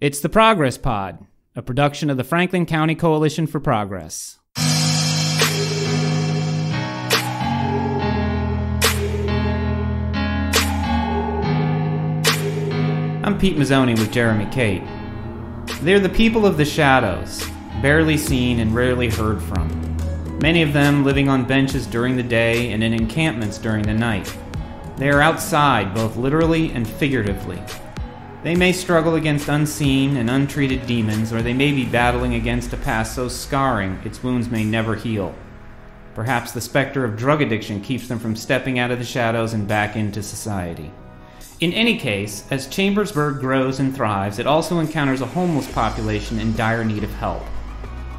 It's the Progress Pod, a production of the Franklin County Coalition for Progress. I'm Pete Mazzoni with Jeremy Cate. They're the people of the shadows, barely seen and rarely heard from. Many of them living on benches during the day and in encampments during the night. They are outside, both literally and figuratively. They may struggle against unseen and untreated demons, or they may be battling against a past so scarring its wounds may never heal. Perhaps the specter of drug addiction keeps them from stepping out of the shadows and back into society. In any case, as Chambersburg grows and thrives, it also encounters a homeless population in dire need of help.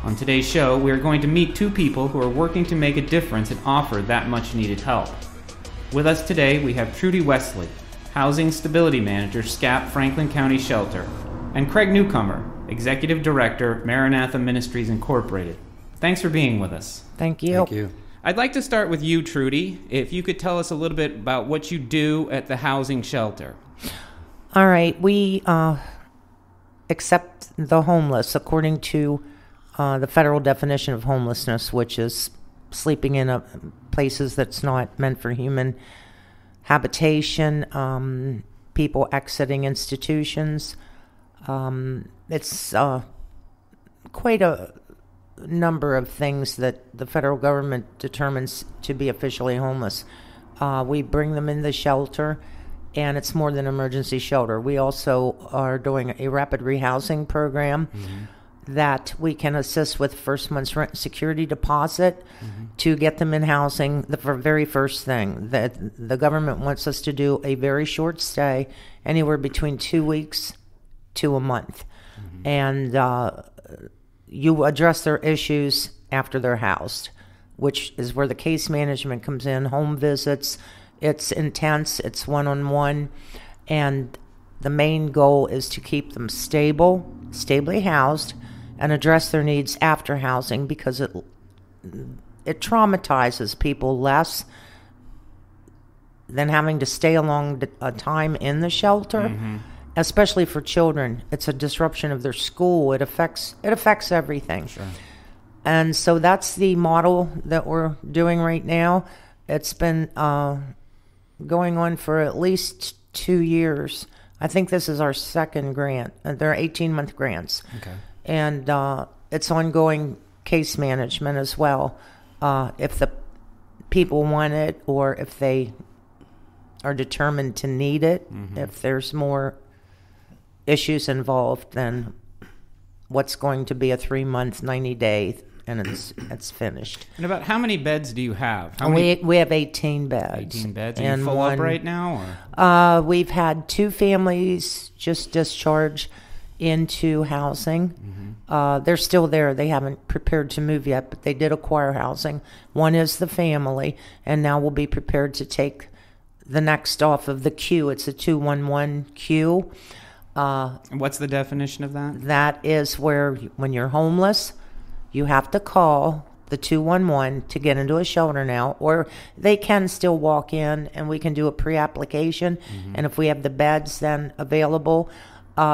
On today's show, we are going to meet two people who are working to make a difference and offer that much-needed help. With us today, we have Trudy Wesley, Housing Stability Manager, SCAP Franklin County Shelter, and Craig Newcomer, Executive Director, Maranatha Ministries, Incorporated. Thanks for being with us. Thank you. Thank you. I'd like to start with you, Trudy. If you could tell us a little bit about what you do at the housing shelter. All right. We accept the homeless according to the federal definition of homelessness, which is sleeping in places that's not meant for human habitation, people exiting institutions. It's quite a number of things that the federal government determines to be officially homeless. We bring them in the shelter, and it's more than emergency shelter. We also are doing a rapid rehousing program that we can assist with first month's rent and security deposit to get them in housing. The very first thing that the government wants us to do a very short stay, anywhere between 2 weeks to a month. And you address their issues after they're housed, which is where the case management comes in, home visits. It's intense, it's one-on-one, and the main goal is to keep them stably housed, and address their needs after housing, because it traumatizes people less than having to stay a long time in the shelter. Especially for children. It's a disruption of their school. It affects everything. Sure. And so that's the model that we're doing right now. It's been going on for at least 2 years. I think this is our second grant. They're 18-month grants. Okay. And it's ongoing case management as well. If the people want it, or if they are determined to need it, if there's more issues involved than what's going to be a 3-month, 90-day, and it's finished. And about how many beds do you have? We have 18 beds. 18 beds. Are you full up right now? Or? We've had 2 families just discharge into housing. They're still there. They haven't prepared to move yet, but they did acquire housing. One is the family, and now we'll be prepared to take the next off of the queue. It's a 211 queue. And what's the definition of that? That is where, when you're homeless, you have to call the 211 to get into a shelter now, or they can still walk in and we can do a pre-application. And if we have the beds then available,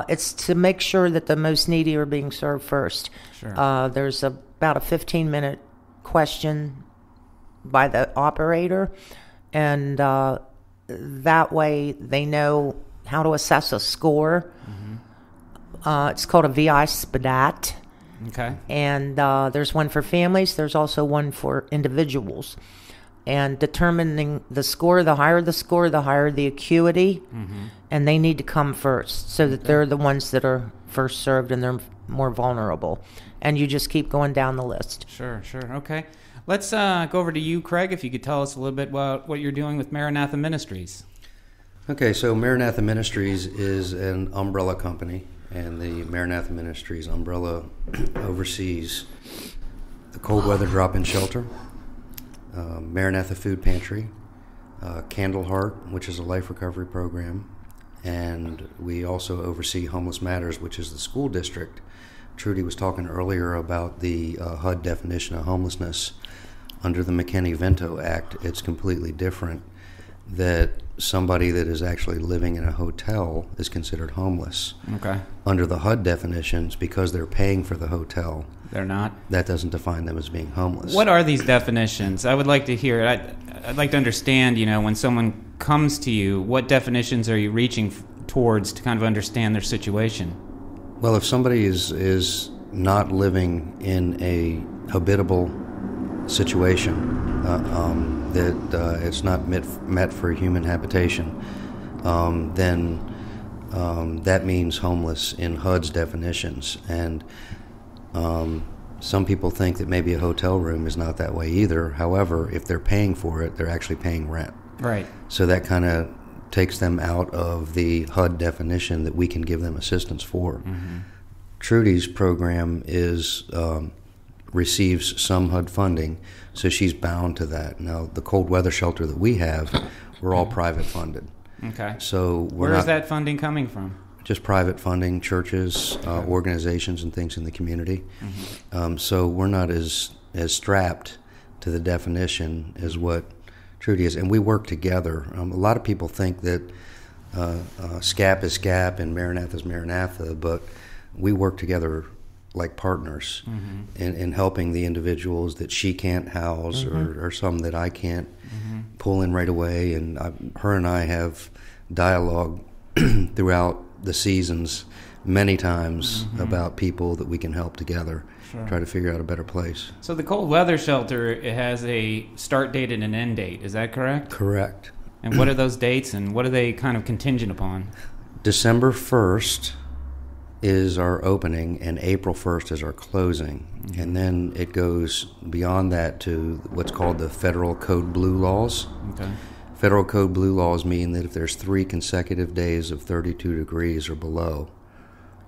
it's to make sure that the most needy are being served first. Sure. There's about a 15-minute question by the operator, and that way they know how to assess a score. It's called a VI SPDAT. Okay. And there's one for families. There's also one for individuals. And determining the score, the higher the acuity. And they need to come first, so that they're the ones that are first served and they're more vulnerable. And you just keep going down the list. Sure. Okay. Let's go over to you, Craig, if you could tell us a little bit about what you're doing with Maranatha Ministries. Okay, so Maranatha Ministries is an umbrella company, and the Maranatha Ministries umbrella oversees the cold weather drop-in shelter, Maranatha Food Pantry, Candle Heart, which is a life recovery program, and we also oversee Homeless Matters, which is the school district. Trudy was talking earlier about the HUD definition of homelessness. Under the McKinney-Vento Act, it's completely different. that somebody that is actually living in a hotel is considered homeless. Okay. Under the HUD definitions, because they're paying for the hotel, They're not? that doesn't define them as being homeless. What are these definitions? I would like to hear it. I'd like to understand, when someone comes to you, what definitions are you reaching towards to kind of understand their situation? Well, if somebody is not living in a habitable situation, that it's not met for human habitation, then that means homeless in HUD's definitions. And some people think that maybe a hotel room is not that way either. However, if they're paying for it, they're actually paying rent. Right. So that kind of takes them out of the HUD definition that we can give them assistance for. Mm-hmm. Trudy's program receives some HUD funding, so she's bound to that. Now, the cold weather shelter that we have, we're all private funded. Okay. So where is that funding coming from? Just private funding, churches, organizations, and things in the community. Mm-hmm. So we're not as strapped to the definition as what Trudy is, and we work together. A lot of people think that SCAP is SCAP and Maranatha is Maranatha, but we work together like partners in helping the individuals that she can't house or some that I can't pull in right away. And her and I have dialogue throughout the seasons many times about people that we can help together. Sure. Try to figure out a better place. So the cold weather shelter, it has a start date and an end date. Is that correct? Correct. And what are those dates, and what are they kind of contingent upon? December 1st is our opening, and April 1st is our closing. Mm-hmm. And then it goes beyond that to what's called the Federal Code Blue laws. Okay. Federal Code Blue laws mean that if there's 3 consecutive days of 32 degrees or below,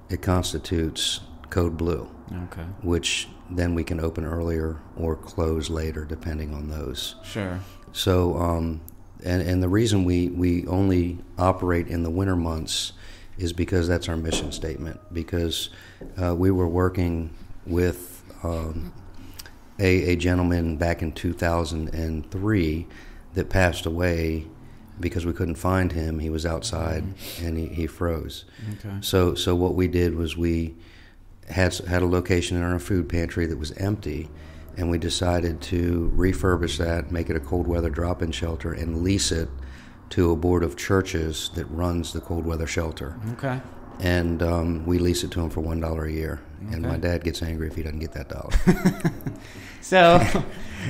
it constitutes Code Blue. Okay. Which then we can open earlier or close later, depending on those. Sure. So, and the reason we only operate in the winter months is because that's our mission statement. Because we were working with a gentleman back in 2003 that passed away because we couldn't find him. He was outside and he froze. Okay. So what we did was we had a location in our food pantry that was empty, and we decided to refurbish that, make it a cold weather drop-in shelter, and lease it to a board of churches that runs the cold weather shelter. Okay. And we lease it to them for $1 a year. Okay. And my dad gets angry if he doesn't get that dollar. So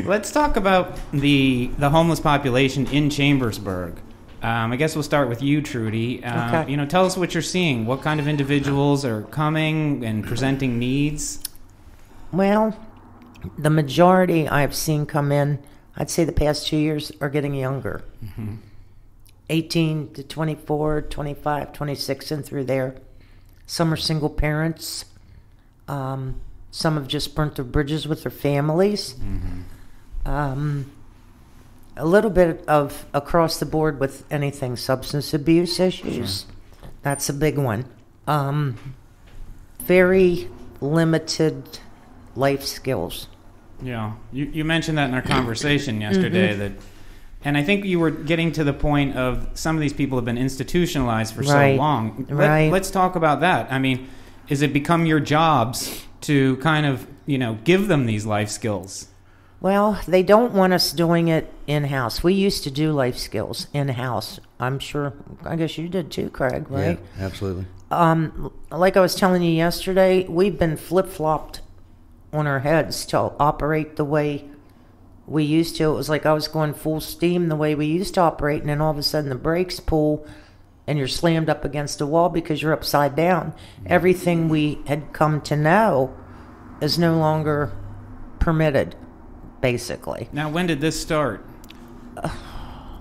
let's talk about the homeless population in Chambersburg. I guess we'll start with you, Trudy. Okay. Tell us what you're seeing. What kind of individuals are coming and presenting needs? Well, the majority I've seen come in, I'd say the past 2 years, are getting younger. Mm-hmm. 18 to 24, 25, 26, and through there. Some are single parents. Some have just burnt their bridges with their families. Mm-hmm. A little bit of across the board with anything, substance abuse issues. Sure. That's a big one. Very limited life skills. Yeah, you mentioned that in our conversation yesterday, that, and I think you were getting to the point of some of these people have been institutionalized for so long. Let's talk about that. I mean, is it become your jobs to kind of, give them these life skills? Well, they don't want us doing it in-house. We used to do life skills in-house. I guess you did too, Craig, right? Yeah, absolutely. Like I was telling you yesterday, we've been flip-flopped on our heads to operate the way we used to. It was like I was going full steam the way we used to operate, and then all of a sudden the brakes pull and you're slammed up against a wall because you're upside down. Everything we had come to know is no longer permitted, basically. Now, when did this start?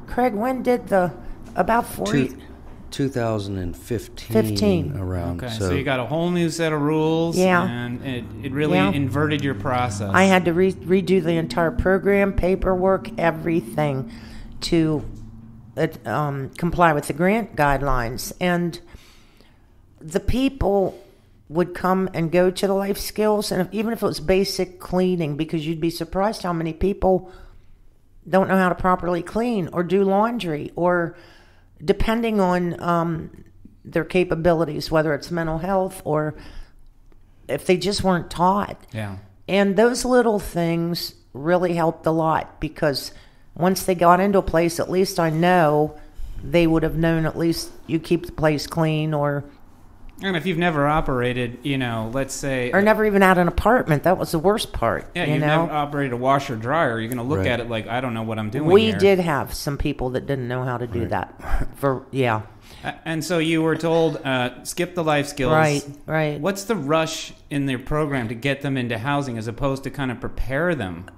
Craig, when did about 40... 2015 around. Okay, so you got a whole new set of rules, and it really inverted your process. I had to redo the entire program, paperwork, everything to comply with the grant guidelines. And the people would come and go to the life skills, and even if it was basic cleaning, because you'd be surprised how many people don't know how to properly clean or do laundry, or depending on their capabilities, whether it's mental health or if they just weren't taught. Yeah. And those little things really helped a lot, because once they got into a place, at least I know they would have known, at least you keep the place clean, And if you've never operated, let's say... Or never even had an apartment. That was the worst part. Yeah, you've never operated a washer dryer. You're going to look at it like, I don't know what I'm doing here. We did have some people that didn't know how to do that. And so you were told, skip the life skills. Right. What's the rush in their program to get them into housing as opposed to kind of prepare them?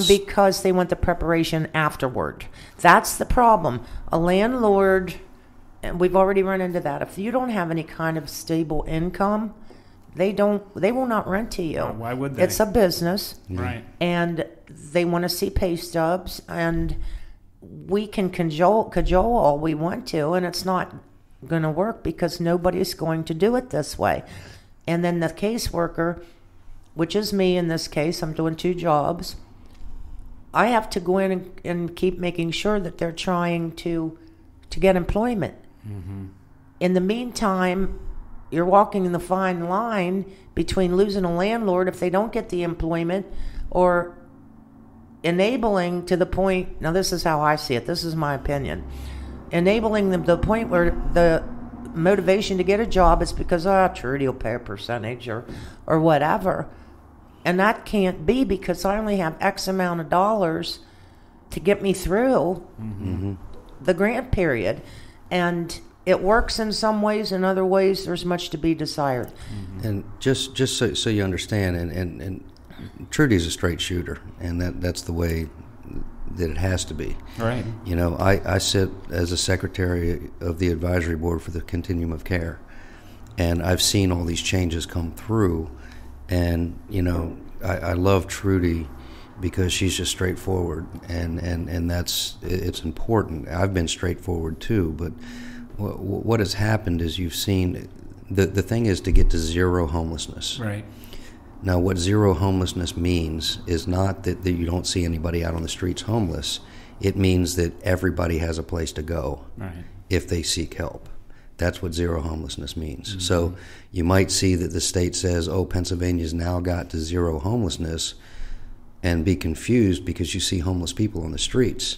Because they want the preparation afterward. That's the problem. A landlord... And we've already run into that. If you don't have any kind of stable income, they will not rent to you. Why would they? It's a business. Right. And they want to see pay stubs, and we can cajole all we want to, and it's not going to work because nobody's going to do it this way. And then the caseworker, which is me in this case, I'm doing 2 jobs, I have to go in and keep making sure that they're trying to get employment. Mm-hmm. In the meantime, you're walking in the fine line between losing a landlord if they don't get the employment, or enabling to the point, now this is how I see it, this is my opinion, enabling them to the point where the motivation to get a job is because, Trudy will pay a percentage or whatever. And that can't be, because I only have X amount of dollars to get me through the grant period. And it works in some ways, in other ways there's much to be desired. Mm-hmm. And just so you understand, and Trudy's a straight shooter, and that's the way that it has to be. Right. I sit as a secretary of the advisory board for the Continuum of Care, and I've seen all these changes come through, and I love Trudy because she's just straightforward, and it's important. I've been straightforward too, but what has happened is you've seen the thing is to get to zero homelessness. Right. Now, what zero homelessness means is not that you don't see anybody out on the streets homeless. It means that everybody has a place to go if they seek help. That's what zero homelessness means. Mm-hmm. So you might see that the state says, Pennsylvania's now got to zero homelessness, and be confused because you see homeless people on the streets.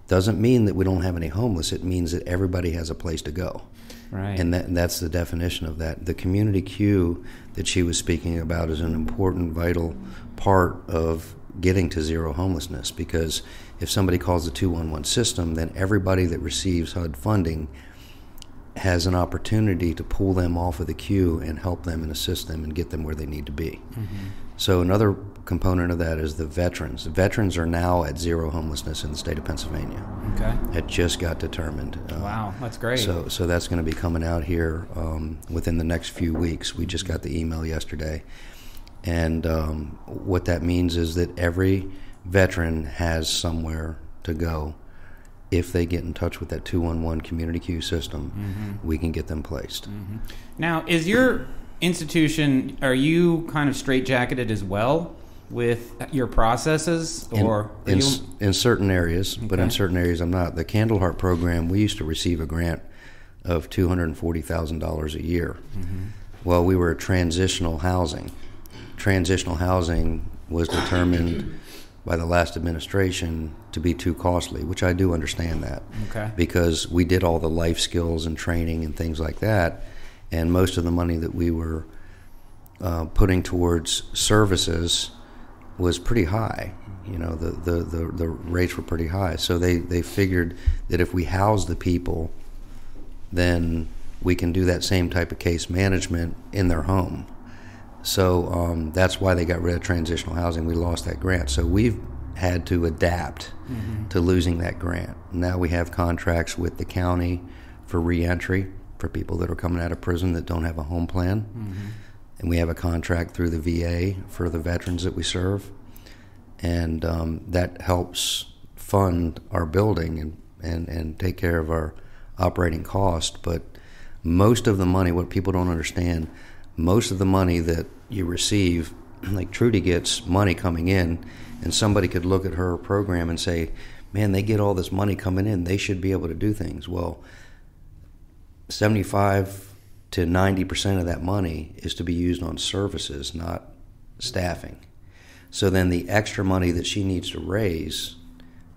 Doesn't mean that we don't have any homeless. It means that everybody has a place to go. Right. And that's the definition of that. The community queue that she was speaking about is an important, vital part of getting to zero homelessness, because if somebody calls the 211 system, then everybody that receives HUD funding has an opportunity to pull them off of the queue and help them and assist them and get them where they need to be. Mm-hmm. So another component of that is the veterans. The veterans are now at zero homelessness in the state of Pennsylvania. Okay. It just got determined. Wow, that's great. So that's going to be coming out here within the next few weeks. We just got the email yesterday. And what that means is that every veteran has somewhere to go. If they get in touch with that 211 community queue system, we can get them placed. Mm-hmm. Now, is your institution, are you kind of straitjacketed as well with your processes, or in certain areas, but in certain areas I'm not. The Candleheart program, we used to receive a grant of $240,000 a year. Mm-hmm. Well, we were transitional housing. Transitional housing was determined by the last administration to be too costly, which I do understand that. Okay. Because we did all the life skills and training and things like that, and most of the money that we were putting towards services was pretty high. The rates were pretty high. So they figured that if we house the people, then we can do that same type of case management in their home. So that's why they got rid of transitional housing. We lost that grant. So we've had to adapt to losing that grant. Now we have contracts with the county for reentry for people that are coming out of prison that don't have a home plan. Mm-hmm. And we have a contract through the VA for the veterans that we serve. And that helps fund our building and take care of our operating cost. But most of the money, what people don't understand, most of the money that you receive, like Trudy gets money coming in, and somebody could look at her program and say, man, they get all this money coming in. They should be able to do things. Well, 75 to 90% of that money is to be used on services, not staffing. So then the extra money that she needs to raise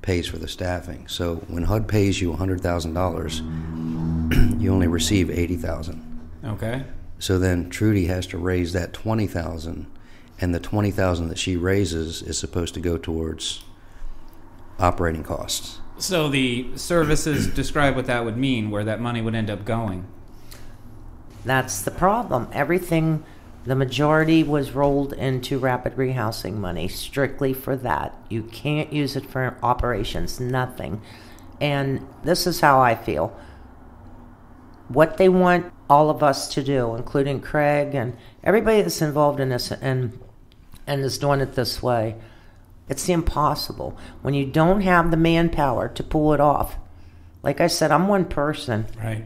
pays for the staffing. So when HUD pays you $100,000, you only receive $80,000. Okay. So then Trudy has to raise that $20,000, and the $20,000 that she raises is supposed to go towards operating costs. So the services, describe what that would mean, where that money would end up going. That's the problem. Everything, the majority was rolled into rapid rehousing money strictly for that. You can't use it for operations, nothing. And this is how I feel. What they want all of us to do, including Craig and everybody that's involved in this and is doing it this way, it's impossible. When you don't have the manpower to pull it off, like I said, I'm one person. Right.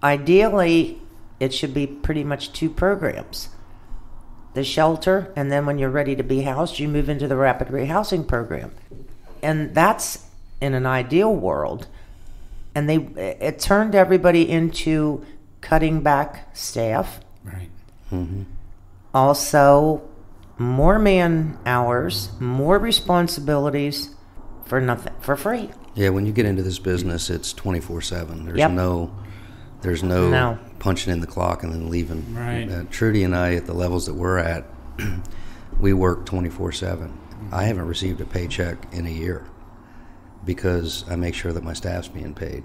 Ideally, it should be pretty much 2 programs. The shelter, and then when you're ready to be housed, you move into the rapid rehousing program. And that's in an ideal world. And it turned everybody into cutting back staff. Right. Mm-hmm. Also, more man hours, more responsibilities for nothing, for free. Yeah, when you get into this business, it's 24/7. There's Yep. no punching in the clock and then leaving. Right. Trudy and I, at the levels that we're at, we work 24/7. I haven't received a paycheck in a year because I make sure that my staff's being paid.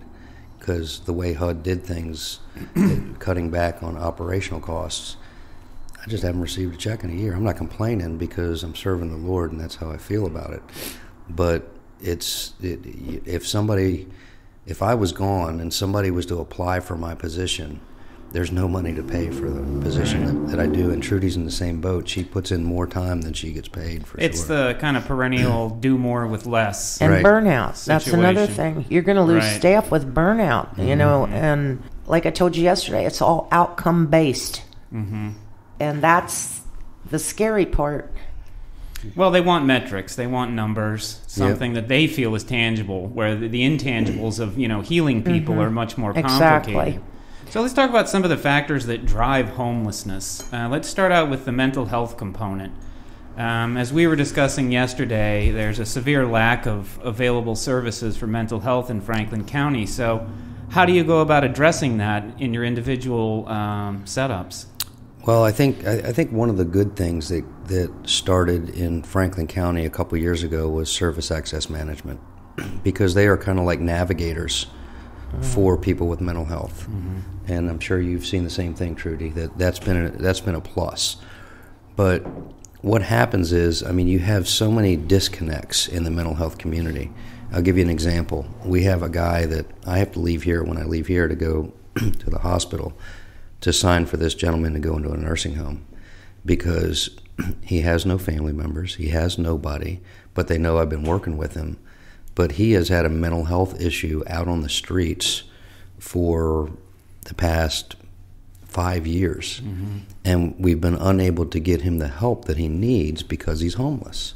Because the way HUD did things, cutting back on operational costs, I just haven't received a check in a year. I'm not complaining because I'm serving the Lord and that's how I feel about it. But if I was gone and somebody was to apply for my position, there's no money to pay for the position that I do. And Trudy's in the same boat. She puts in more time than she gets paid for. It's the kind of perennial do more with less. And Right. burnout. That's another thing. You're going to lose Right. staff with burnout, you know. And like I told you yesterday, it's all outcome based. Mm-hmm. And that's the scary part. Well, they want metrics. They want numbers, something that they feel is tangible, where the intangibles of, healing people are much more complicated. Exactly. So let's talk about some of the factors that drive homelessness. Let's start out with the mental health component. As we were discussing yesterday, there's a severe lack of available services for mental health in Franklin County. So how do you go about addressing that in your individual setups? Well, I think one of the good things that started in Franklin County a couple years ago was service access management, because they are kind of like navigators for people with mental health. Mm-hmm. And I'm sure you've seen the same thing, Trudy, that's been a plus. But what happens is, you have so many disconnects in the mental health community. I'll give you an example. We have a guy that I have to leave here when I leave here to go to the hospital to sign for this gentleman to go into a nursing home, because he has no family members, he has nobody, but they know I've been working with him. But he has had a mental health issue out on the streets for the past 5 years. Mm-hmm. And we've been unable to get him the help that he needs because he's homeless.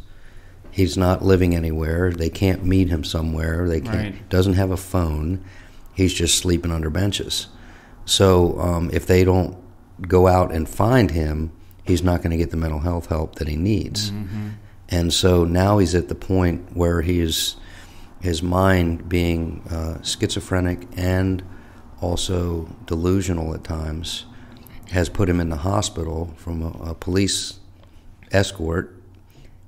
He's not living anywhere. They can't meet him somewhere. They can't. Right. Doesn't have a phone. He's just sleeping under benches. So if they don't go out and find him, he's not going to get the mental health help that he needs. Mm-hmm. And so now he's at the point where his mind being schizophrenic and also delusional at times has put him in the hospital from a police escort.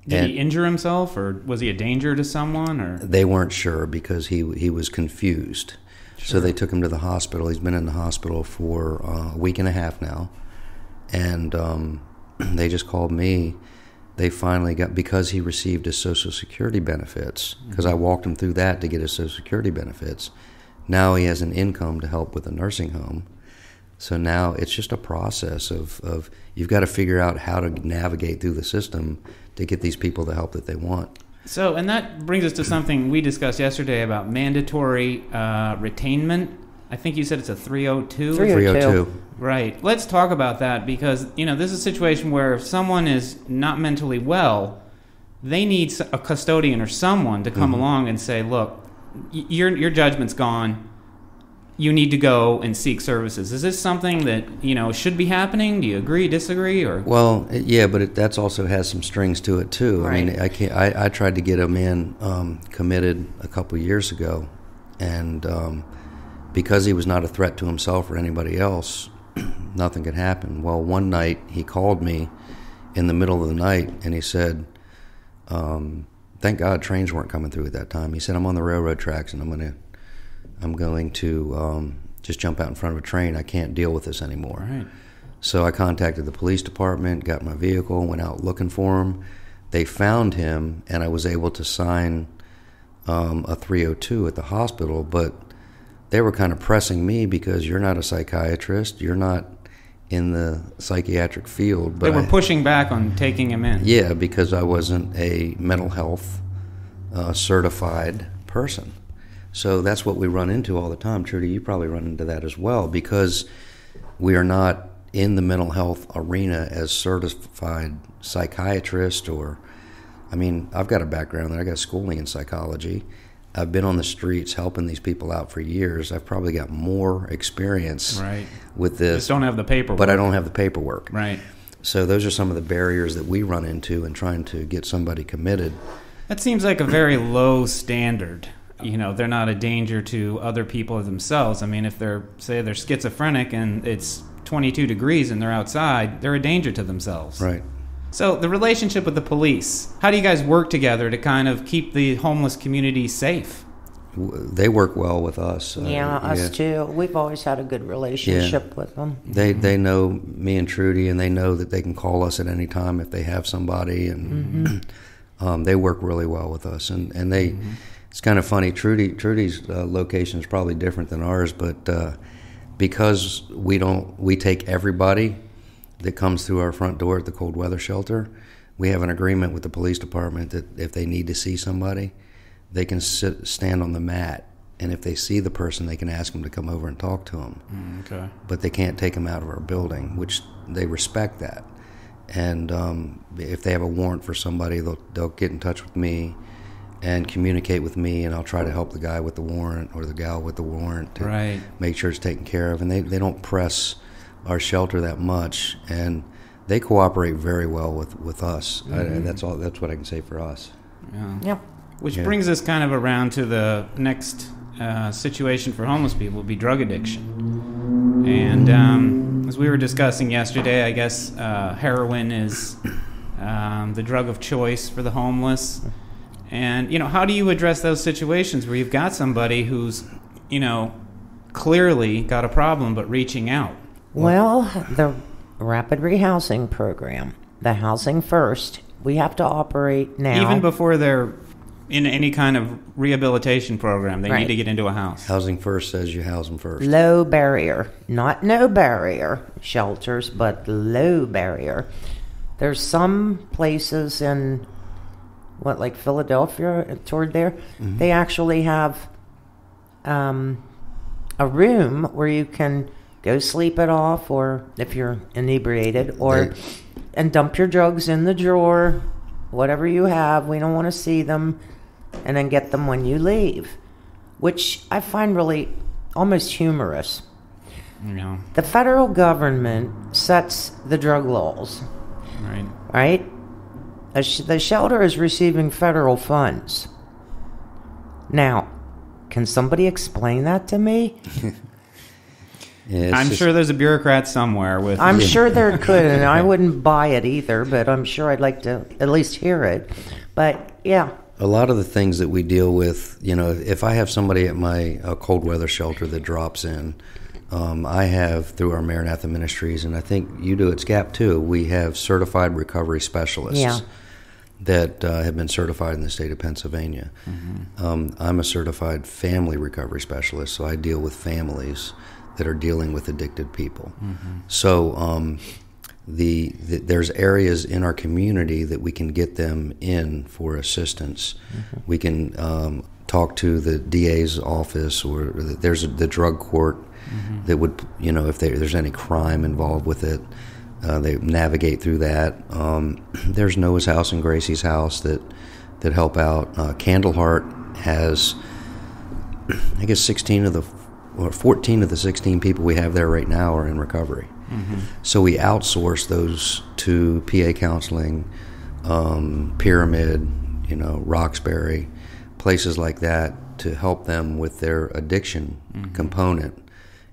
Did he injure himself, or was he a danger to someone? Or they weren't sure because he was confused. Sure. So they took him to the hospital. He's been in the hospital for a week and a half now. And they just called me. They finally got, because he received his Social Security benefits, because I walked him through that to get his Social Security benefits. Now he has an income to help with a nursing home. So now it's just a process of you've got to figure out how to navigate through the system to get these people the help that they want. So, and that brings us to something we discussed yesterday about mandatory retainment. I think you said it's a 302? 302. Right. Let's talk about that, because, this is a situation where if someone is not mentally well, they need a custodian or someone to come along and say, look, your judgment's gone. You need to go and seek services. Is this something that, should be happening? Do you agree, disagree, or? Well, yeah, but that's also has some strings to it too. Right. I mean, I tried to get a man committed a couple years ago, and because he was not a threat to himself or anybody else, nothing could happen. Well, one night he called me in the middle of the night, and he said, "Thank God trains weren't coming through at that time." He said, "I'm on the railroad tracks, and I'm going to just jump out in front of a train. I can't deal with this anymore." Right. So I contacted the police department, got my vehicle, went out looking for him. They found him, and I was able to sign a 302 at the hospital, but they were kind of pressing me because you're not a psychiatrist, you're not in the psychiatric field. But they were pushing back on taking him in. Yeah, because I wasn't a mental health certified person. So that's what we run into all the time. Trudy, you probably run into that as well, because we are not in the mental health arena as certified psychiatrists I've got a background there. I got schooling in psychology. I've been on the streets helping these people out for years. I've probably got more experience with this. Just don't have the paperwork. But I don't have the paperwork. Right. So those are some of the barriers that we run into in trying to get somebody committed. That seems like a very low standard. They're not a danger to other people or themselves. I mean, if they're schizophrenic and it's 22 degrees and they're outside, they're a danger to themselves. Right. So the relationship with the police, how do you guys work together to kind of keep the homeless community safe? They work well with us. Us too. We've always had a good relationship with them. They know me and Trudy, and they know that they can call us at any time if they have somebody, and they work really well with us. And they, it's kind of funny. Trudy's location is probably different than ours, but because we take everybody that comes through our front door at the cold weather shelter, we have an agreement with the police department that if they need to see somebody, they can stand on the mat, and if they see the person, they can ask them to come over and talk to them. Okay. But they can't take them out of our building, which they respect that. And if they have a warrant for somebody, they'll get in touch with me and communicate with me, and I'll try to help the guy with the warrant or the gal with the warrant to make sure it's taken care of. And they don't press our shelter that much, and they cooperate very well with us. That's what I can say for us. Yeah. Yep. Which brings us kind of around to the next situation for homeless people, would be drug addiction. And as we were discussing yesterday, I guess heroin is the drug of choice for the homeless. And, how do you address those situations where you've got somebody who's, clearly got a problem but reaching out? Well, the rapid rehousing program, the housing first, we have to operate now. Even before they're in any kind of rehabilitation program, they need to get into a house. Housing first says you house them first. Low barrier, not no barrier shelters, but low barrier. There's some places in, like Philadelphia, toward there, they actually have a room where you can go sleep it off, or if you're inebriated, and dump your drugs in the drawer, whatever you have. We don't want to see them, and then get them when you leave, which I find really almost humorous. Yeah. The federal government sets the drug laws. Right? The shelter is receiving federal funds. Now, can somebody explain that to me? I'm sure there's a bureaucrat somewhere with... I'm sure there could, and I wouldn't buy it either, but I'm sure I'd like to at least hear it. But, yeah. A lot of the things that we deal with, if I have somebody at my cold weather shelter that drops in, I have, through our Maranatha Ministries, and I think you do at SCAP too, we have certified recovery specialists that have been certified in the state of Pennsylvania. I'm a certified family recovery specialist, so I deal with families that are dealing with addicted people. So there's areas in our community that we can get them in for assistance. We can talk to the DA's office, or there's the drug court that would, if there's any crime involved with it, They navigate through that. There's Noah's House and Gracie's House that help out. Candleheart has, I guess, 14 of the 16 people we have there right now are in recovery. So we outsource those to PA counseling, Pyramid, Roxbury, places like that to help them with their addiction component.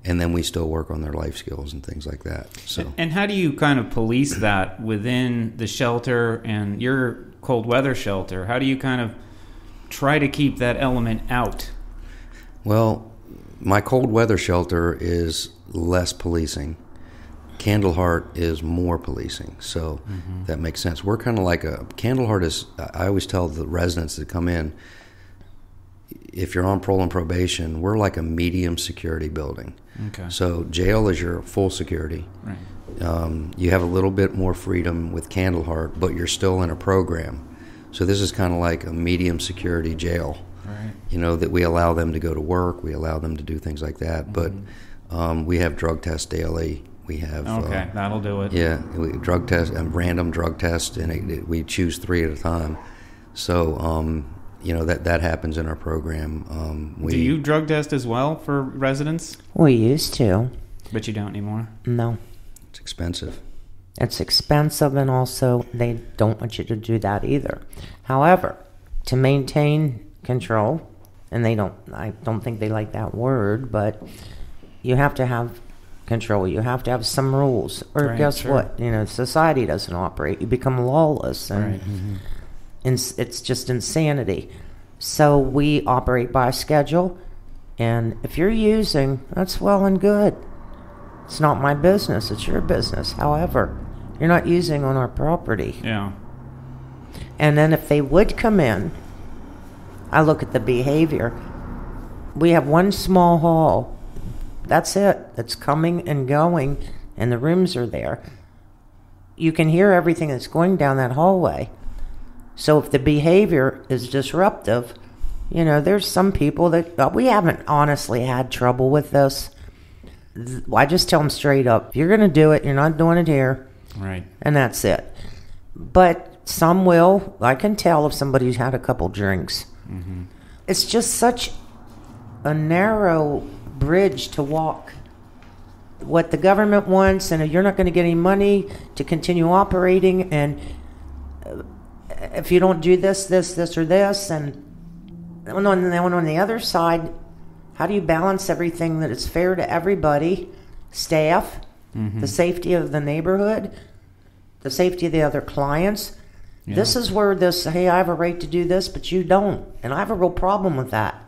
And then we still work on their life skills and things like that. So, and how do you kind of police that within the shelter and your cold weather shelter? How do you kind of try to keep that element out? Well, my cold weather shelter is less policing. Candleheart is more policing, so that makes sense. We're kind of like Candleheart is, I always tell the residents that come in, if you're on parole and probation, we're like a medium security building. Okay. So jail is your full security. Right. You have a little bit more freedom with Candleheart, but you're still in a program. So this is kind of like a medium security jail. Right. That we allow them to go to work, we allow them to do things like that. But we have drug tests daily. We have okay, that'll do it. Yeah, drug test and random drug tests, and we choose 3 at a time. So that happens in our program. Do you drug test as well for residents? We used to. But you don't anymore? No. It's expensive. It's expensive, and also they don't want you to do that either. However, to maintain control, and I don't think they like that word, but you have to have control. You have to have some rules, or right, guess sure. what? Society doesn't operate. You become lawless, and right. it's just insanity. So we operate by schedule, and if you're using, that's well and good. It's not my business. It's your business. However, you're not using on our property. Yeah. And then if they would come in, I look at the behavior. We have one small hall. That's it. It's coming and going, and the rooms are there. You can hear everything that's going down that hallway. So if the behavior is disruptive, there's some people that we haven't honestly had trouble with this. I just tell them straight up, if you're going to do it, you're not doing it here. Right. And that's it. But some will. I can tell if somebody's had a couple drinks. It's just such a narrow bridge to walk. What the government wants, and you're not going to get any money to continue operating, and if you don't do this, or this, and on the other side, how do you balance everything that it's fair to everybody, staff, the safety of the neighborhood, the safety of the other clients? Yeah. This is where hey, I have a right to do this, but you don't, and I have a real problem with that.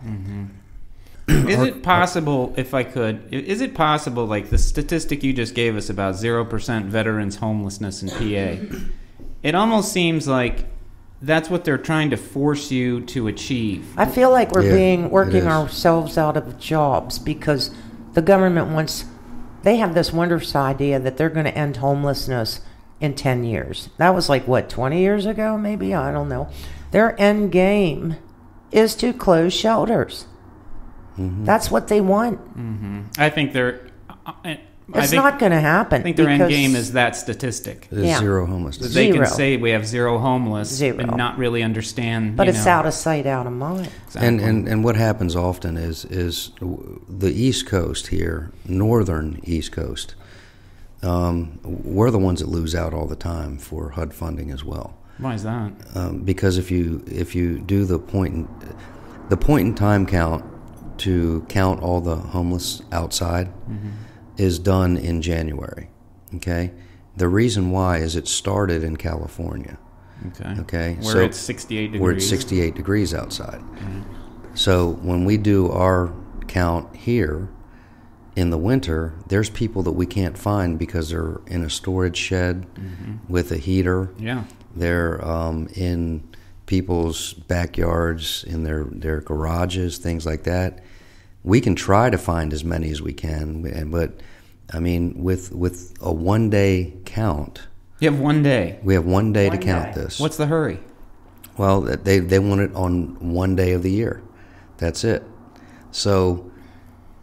Is it possible, if I could, is it possible, like the statistic you just gave us about 0% veterans homelessness in PA, it almost seems like that's what they're trying to force you to achieve. I feel like we're working ourselves out of jobs because the government they have this wondrous idea that they're going to end homelessness in 10 years. That was 20 years ago, maybe? I don't know. Their end game is to close shelters. That's what they want. I think they're... It's not going to happen. I think their end game is that statistic. Zero homelessness. They can say we have zero homeless and not really understand. But it's out of sight, out of mind. Exactly. And what happens often is the East Coast here, northern East Coast, we're the ones that lose out all the time for HUD funding as well. Why is that? Because if you do the point in time count to count all the homeless outside is done in January. Okay, the reason why is it started in California. Okay, where it's 68 degrees. We're at 68 degrees outside. So when we do our count here in the winter, there's people that we can't find because they're in a storage shed with a heater. Yeah, they're in people's backyards, in their garages, things like that. We can try to find as many as we can, but I mean, with a 1 day count. You have 1 day. We have 1 day to count this. What's the hurry? Well, they want it on 1 day of the year. That's it. So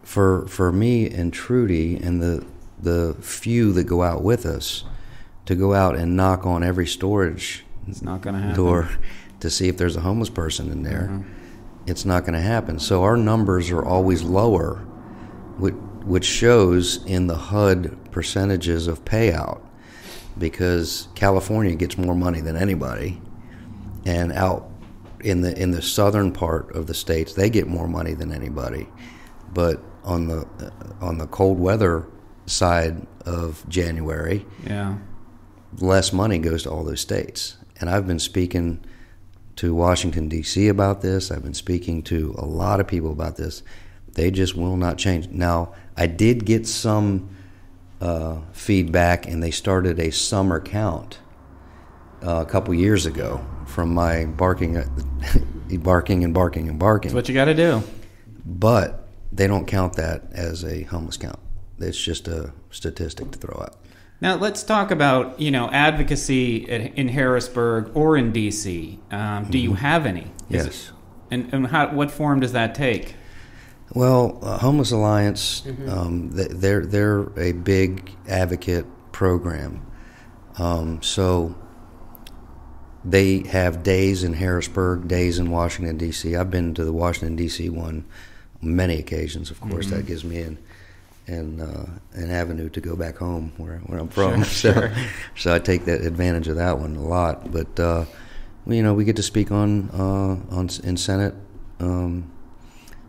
for me and Trudy and the few that go out with us, to go out and knock on every storage It's not going to happen. door to see if there's a homeless person in there. It's not going to happen. So our numbers are always lower, which shows in the HUD percentages of payout, because California gets more money than anybody, and out in the southern part of the states they get more money than anybody. But on the cold weather side of January, less money goes to all those states. And I've been speaking to Washington, D.C. about this. I've been speaking to a lot of people about this. They just will not change. Now, I did get some feedback, and they started a summer count a couple years ago from my barking. That's what you got to do. But they don't count that as a homeless count. It's just a statistic to throw out. Now let's talk about advocacy in Harrisburg or in D.C. Do you have any? Yes. And what form does that take? Well, Homeless Alliance, they're a big advocate program. So they have days in Harrisburg, days in Washington, D.C. I've been to the Washington, D.C. one many occasions, of course. That gives me an avenue to go back home where I'm from. Sure. So I take that advantage of that one a lot. But we get to speak in Senate,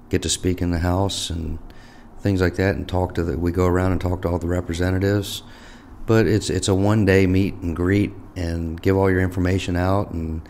get to speak in the House and things like that, and we go around and talk to all the representatives. But it's a one-day meet and greet and give all your information out and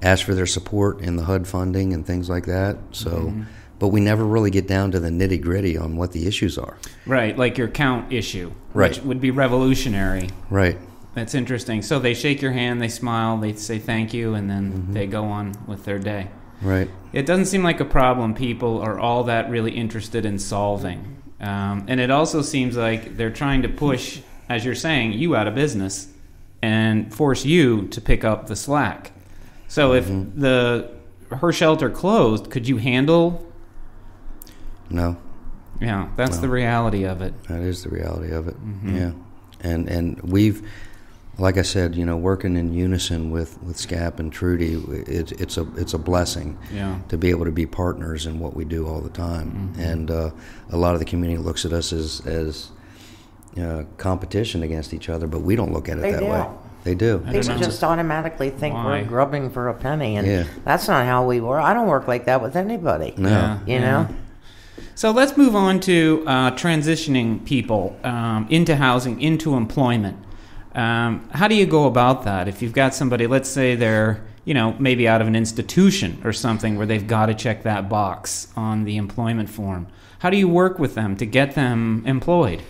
ask for their support in the HUD funding and things like that. So. But we never really get down to the nitty-gritty on what the issues are. Right, like your count issue, right, which would be revolutionary. Right. That's interesting. So they shake your hand, they smile, they say thank you, and then they go on with their day. Right. It doesn't seem like a problem people are all that really interested in solving. And it also seems like they're trying to push, as you're saying, you out of business and force you to pick up the slack. So if her shelter closed, could you handle... No. Yeah, that's the reality of it. That is the reality of it. Yeah. And we've, like I said, working in unison with SCAP and Trudy, it's a blessing to be able to be partners in what we do all the time. And a lot of the community looks at us as competition against each other, but we don't look at it that way. They do. People just automatically think we're grubbing for a penny, and that's not how we work. I don't work like that with anybody. No. You know? So let's move on to transitioning people into housing, into employment. How do you go about that? If you've got somebody, let's say they're, maybe out of an institution or something where they've got to check that box on the employment form. How do you work with them to get them employed?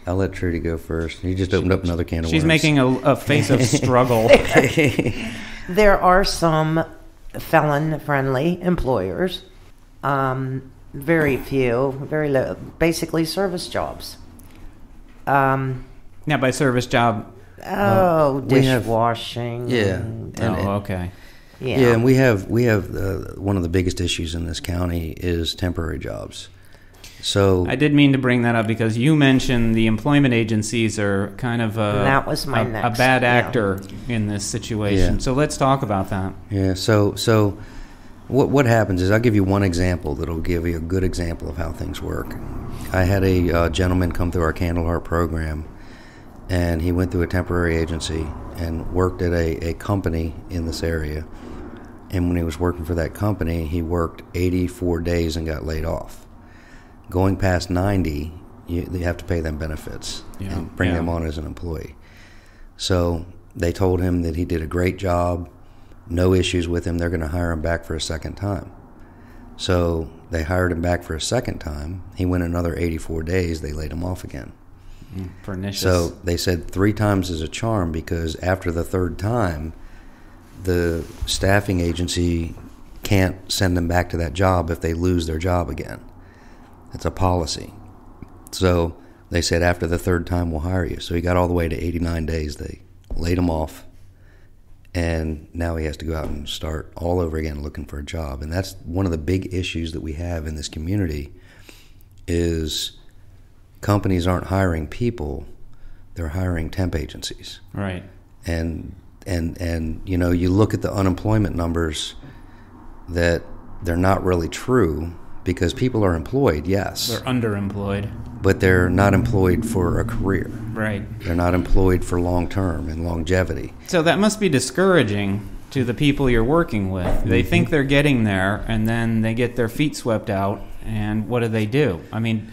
I'll let Trudy go first. You just opened up another can of worms. She's making a face of struggle. There are some felon-friendly employers. Very few, very low, basically service jobs. Now, by service job... dishwashing. Okay. Yeah, and we have one of the biggest issues in this county is temporary jobs. So I did mean to bring that up because you mentioned the employment agencies are kind of that was my a next, bad actor in this situation. Yeah. So let's talk about that. Yeah, so what happens is I'll give you one example that'll give you a good example of how things work. I had a gentleman come through our Candle Heart program, and he went through a temporary agency and worked at a company in this area. And when he was working for that company, he worked 84 days and got laid off. Going past 90, you have to pay them benefits and bring them on as an employee. So they told him that he did a great job, no issues with him, they're going to hire him back for a second time. So they hired him back for a second time. He went another 84 days, they laid him off again. Pernicious. So they said 3 times is a charm, because after the third time, the staffing agency can't send them back to that job if they lose their job again. It's a policy. So they said after the third time we'll hire you. So he got all the way to 89 days. They laid him off, and now he has to go out and start all over again looking for a job. And that's one of the big issues that we have in this community is companies aren't hiring people. they're hiring temp agencies. Right. And you look at the unemployment numbers, that they're not really true, because people are employed, yes. They're underemployed. But they're not employed for a career. Right. They're not employed for long-term and longevity. So that must be discouraging to the people you're working with. Mm-hmm. They think they're getting there, and then they get their feet swept out, and what do? I mean,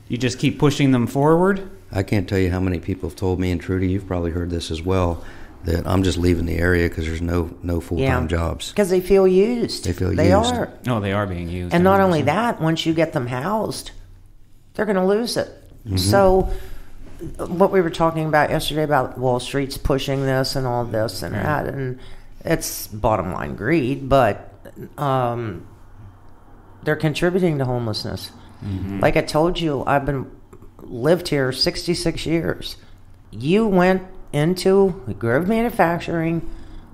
you just keep pushing them forward? I can't tell you how many people have told me, and Trudy, you've probably heard this as well, that I'm just leaving the area because there's no full-time jobs. Because they feel used. They are. Oh, they are being used. And not only that, once you get them housed, they're going to lose it. Mm-hmm. So what we were talking about yesterday about Wall Street's pushing this and all this and that, and it's bottom line greed, but they're contributing to homelessness. Mm-hmm. Like I told you, I've lived here 66 years. You went into Grove Manufacturing,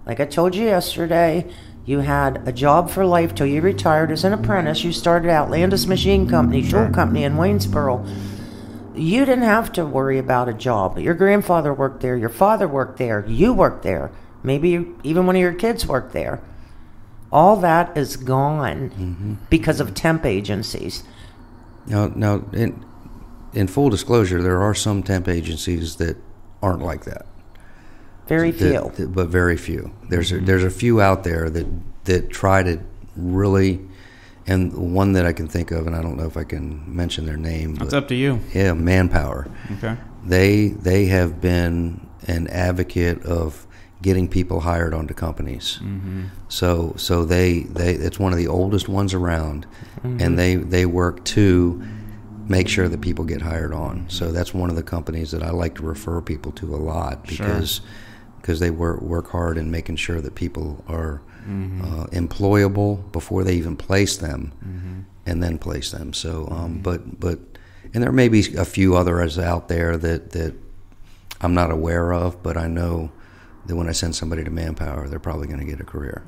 like I told you yesterday, you had a job for life till you retired as an apprentice. You started out Landis Machine Company, tool company in Waynesboro. You didn't have to worry about a job. Your grandfather worked there, your father worked there, you worked there, maybe even one of your kids worked there. All that is gone because of temp agencies. Now, in full disclosure, there are some temp agencies that aren't like that. Very few. But very few. There's a few out there that try to really, and one that I can think of, and I don't know if I can mention their name. It's up to you. Yeah, Manpower. Okay. They have been an advocate of getting people hired onto companies. Mm-hmm. So they it's one of the oldest ones around, and they work to make sure that people get hired on. So that's one of the companies that I like to refer people to a lot, because they work hard in making sure that people are employable before they even place them, and then place them. So, but and there may be a few others out there that I'm not aware of, but I know that when I send somebody to Manpower, they're probably going to get a career.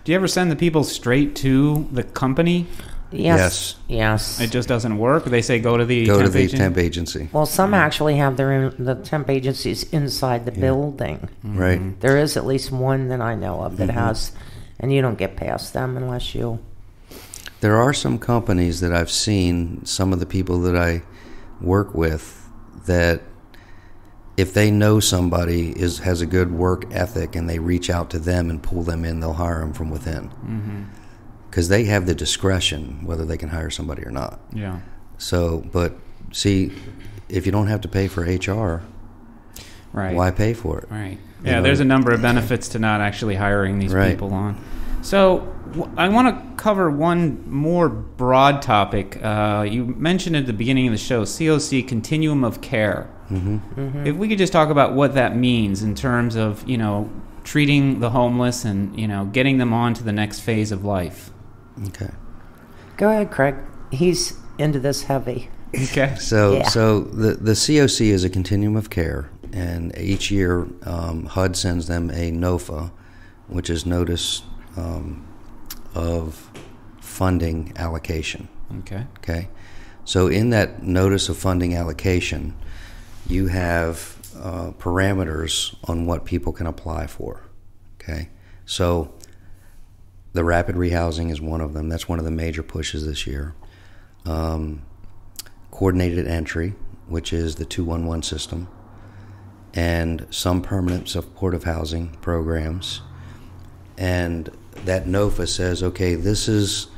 Do you ever send the people straight to the company? Yes. It just doesn't work? They say go to the temp agency. Well, some actually have the temp agencies inside the building. Mm-hmm. Right. There is at least one that I know of that has, and you don't get past them unless you... There are some companies that I've seen, some of the people that I work with, that if they know somebody has a good work ethic and they reach out to them and pull them in, they'll hire them from within. Because they have the discretion whether they can hire somebody or not. Yeah. So, but see, if you don't have to pay for HR, why pay for it? Right. Yeah, there's a number of benefits to not actually hiring these people on. So I want to cover one more broad topic. You mentioned at the beginning of the show, COC, Continuum of Care. If we could just talk about what that means in terms of, treating the homeless and, getting them on to the next phase of life. Okay. Go ahead, Craig. He's into this heavy. Okay. So the COC is a continuum of care, and each year HUD sends them a NOFA, which is Notice of Funding Allocation. Okay. So in that Notice of Funding Allocation, you have parameters on what people can apply for. Okay. So the rapid rehousing is one of them. That's one of the major pushes this year. Coordinated entry, which is the 211 system, and some permanent supportive housing programs. And that NOFA says, okay, this is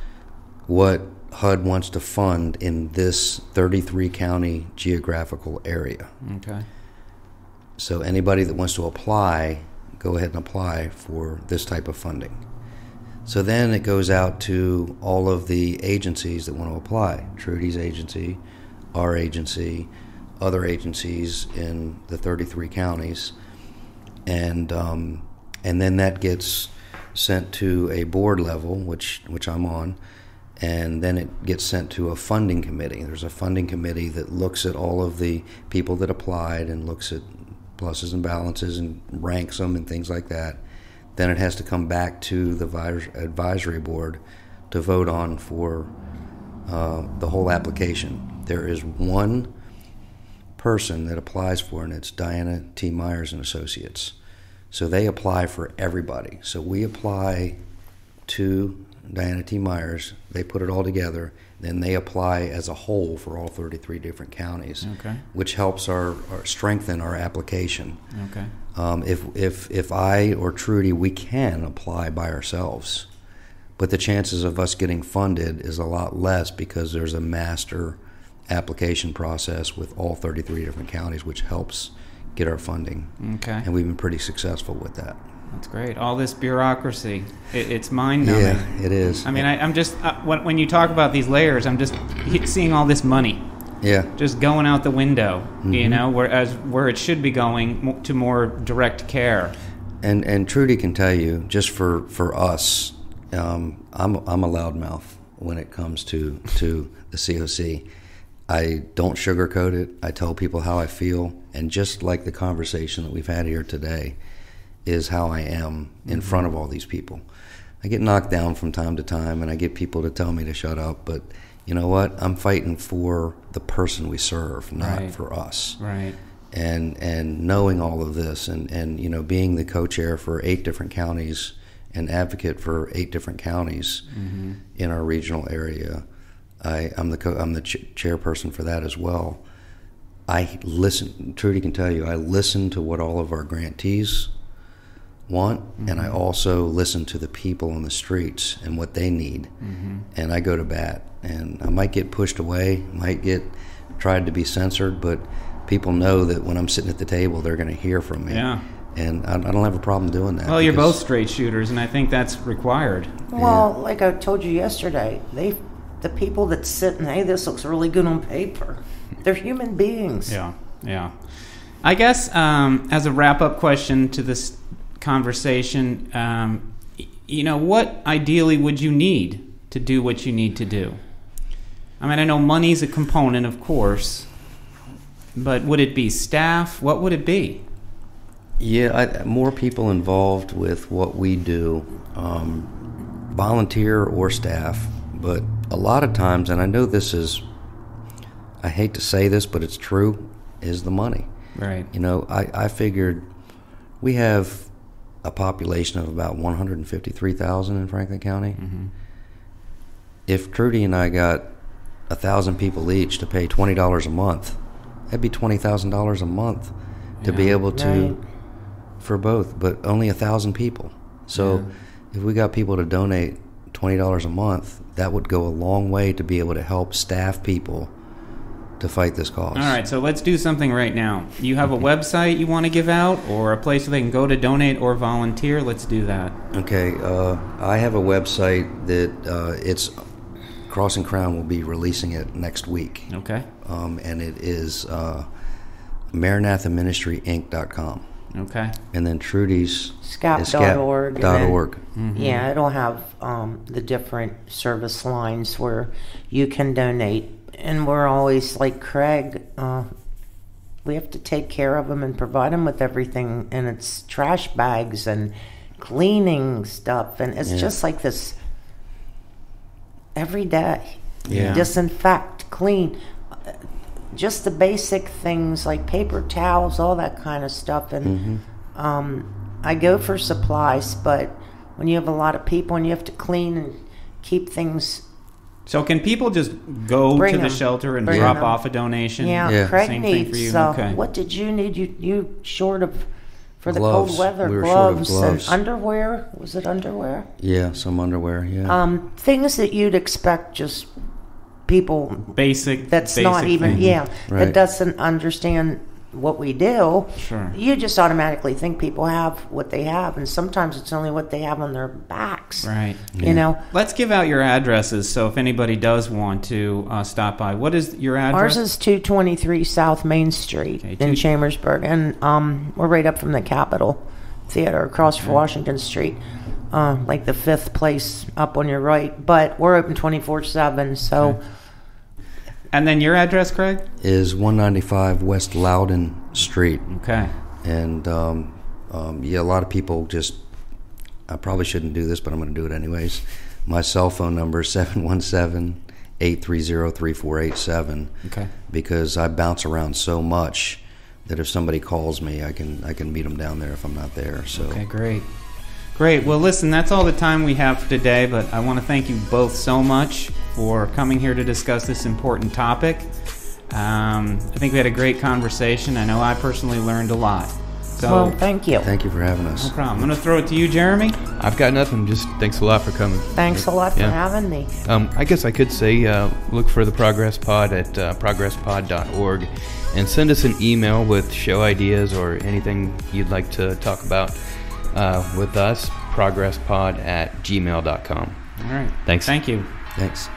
what HUD wants to fund in this 33 county geographical area. Okay. So anybody that wants to apply, go ahead and apply for this type of funding. So then it goes out to all of the agencies that want to apply. Trudy's agency, our agency, other agencies in the 33 counties. And then that gets sent to a board level, which I'm on, and then it gets sent to a funding committee. There's a funding committee that looks at all of the people that applied and looks at pluses and balances and ranks them and things like that. Then it has to come back to the advisory board to vote on for the whole application. There is one person that applies for it, and it's Diana T. Myers and Associates. So they apply for everybody. So we apply to Diana T. Myers, they put it all together, then they apply as a whole for all 33 different counties, which helps our strengthen our application. If I or Trudy, we can apply by ourselves, but the chances of us getting funded is a lot less because there's a master application process with all 33 different counties, which helps get our funding. And we've been pretty successful with that. That's great. All this bureaucracy, it's mind-numbing. Yeah, it is. I mean, I'm just, when you talk about these layers, I'm just seeing all this money. Just going out the window, you know, where it should be going to more direct care. And Trudy can tell you, just for us, I'm a loudmouth when it comes to the COC. I don't sugarcoat it. I tell people how I feel, and just like the conversation that we've had here today is how I am in front of all these people. I get knocked down from time to time, and I get people to tell me to shut up, but you know what? I'm fighting for the person we serve, not for us. And knowing all of this, and you know, being the co-chair for 8 different counties and advocate for 8 different counties in our regional area, I'm the chairperson for that as well. I listen. Trudy can tell you, I listen to what all of our grantees want, and I also listen to the people on the streets and what they need, and I go to bat. And I might get pushed away, might get tried to be censored, but people know that when I'm sitting at the table, they're going to hear from me. And I don't have a problem doing that. Well, you're both straight shooters, and I think that's required. Well, like I told you yesterday, the people that sit and, hey, this looks really good on paper, they're human beings. Yeah. I guess as a wrap-up question to this conversation, you know, what ideally would you need to do what you need to do? I mean, I know money's a component, of course, but would it be staff? What would it be? Yeah, more people involved with what we do, volunteer or staff. But a lot of times, and I know this is, I hate to say this, but it's true, is the money. You know, I figured we have a population of about 153,000 in Franklin County. If Trudy and I got 1,000 people each to pay $20 a month, that'd be $20,000 a month to be able to, for both, but only 1,000 people. So if we got people to donate $20 a month, that would go a long way to be able to help staff people to fight this cause. All right, so let's do something right now. You have a website you want to give out, or a place where they can go to donate or volunteer? Let's do that. Okay, I have a website that it's Crossing Crown will be releasing it next week. And it is MaranathaMinistryInc.com. And then Trudy's SCAP.org. .org. Yeah, it'll have the different service lines where you can donate. And we're always like, Craig, we have to take care of them and provide them with everything. And it's trash bags and cleaning stuff. And it's just like this every day. Disinfect, clean. Just the basic things like paper towels, all that kind of stuff. And I go for supplies, but when you have a lot of people and you have to clean and keep things. So can people just go to the shelter and drop off a donation? Craig Same needs. thing for you. What did you need? You short of for gloves. The cold weather? We were gloves, short of gloves and underwear. Was it underwear? Yeah, some underwear. Things that you'd expect just people basic. That's not even things. That doesn't understand what we do. Sure. You just automatically think people have what they have, and sometimes it's only what they have on their backs. You know. Let's give out your addresses, so if anybody does want to stop by. What is your address? Ours is 223 South Main Street in Chambersburg, and we're right up from the Capitol Theater across from Washington Street, like the 5th place up on your right. But we're open 24/7, so. And then your address, Craig? Is 195 West Loudon Street. And a lot of people just, I probably shouldn't do this, but I'm going to do it anyways. My cell phone number is 830-3487. Okay. Because I bounce around so much that if somebody calls me, I can meet them down there if I'm not there. So. Okay, great. Great. Well, listen, that's all the time we have for today, but I want to thank you both so much for coming here to discuss this important topic. I think we had a great conversation. I know I personally learned a lot. So, well, thank you. Thank you for having us. No problem. I'm going to throw it to you, Jeremy. I've got nothing. Just thanks a lot for coming. Thanks a lot for Yeah. having me. I guess I could say look for the Progress Pod at progresspod.org and send us an email with show ideas or anything you'd like to talk about with us, progresspod@gmail.com. All right. Thanks. Thank you. Thanks.